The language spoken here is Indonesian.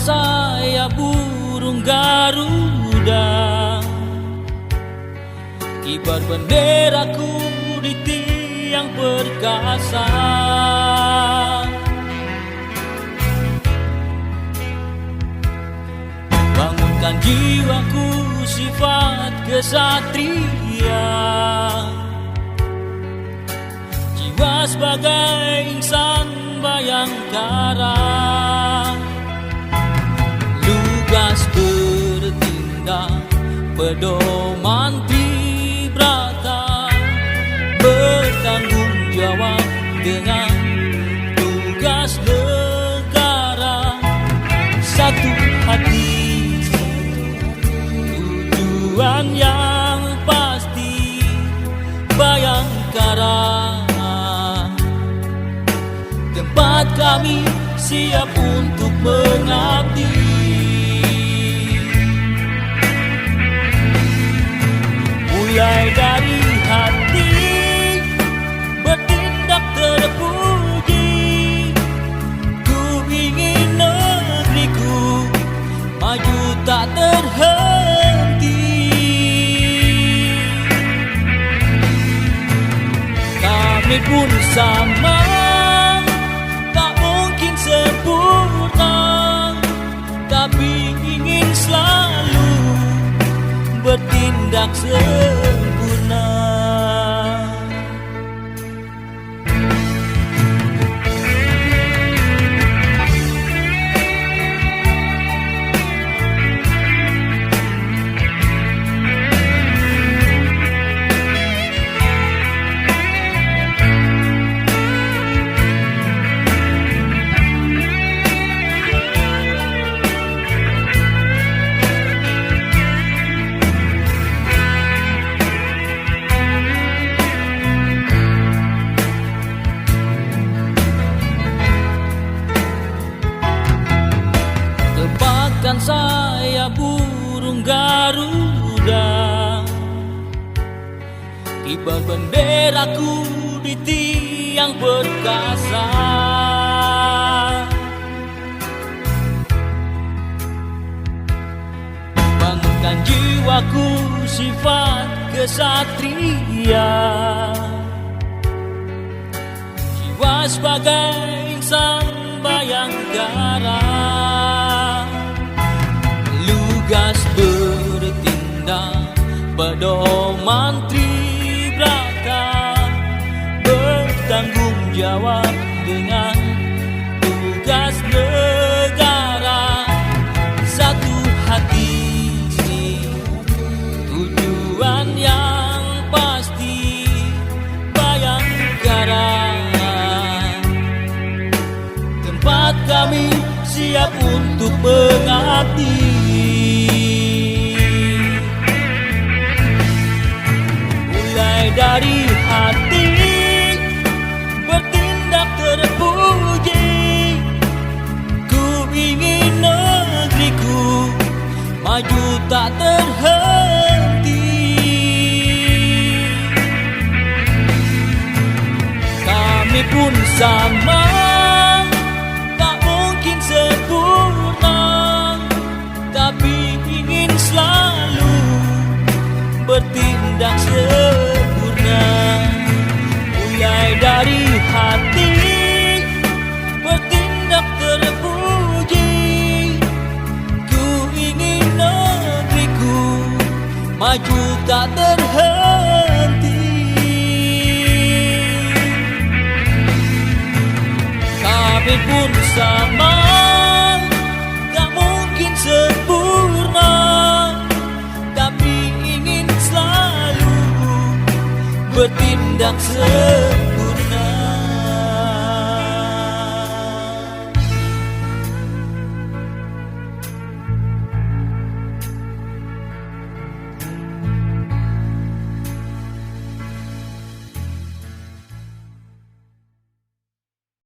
saya burung Garuda, kibar benderaku di tiang perkasa. Bangunkan jiwaku sifat kesatria, jiwa sebagai insan bayangkara. Lugas bertindak pedoman tribrata, bertanggung jawab dengan tugas negara. Satu hati, tujuan yang pasti, Bayangkara. Tempat kami siap untuk mengabdi. Mulai dari hati, bertindak terpuji. Ku ingin negeriku maju tak terhenti. Kami pun sama, tak mungkin sempurna, tapi ingin selalu bertindak sempurna. Tempatkan saya burung Garuda, kibar benderaku di tiang perkasa. Bangunkan jiwaku sifat kesatria, jiwa sebagai insan bayangkara. Lugas bertindak pedoman tribrata, bertanggung jawab dengan tugas negara. Satu hati, tujuan yang pasti, Bayangkara. Tempat kami siap untuk mengabdi. Mulai dari hati, bertindak terpuji. Ku ingin negeriku maju tak terhenti. Kami pun sama, tak mungkin sempurna, tapi ingin selalu bertindak sempurna. Mulai dari hati, bertindak terpuji. Ku ingin negeriku maju tak terhenti. Kami pun sama, tak mungkin sempurna, tapi ingin selalu bertindak sempurna.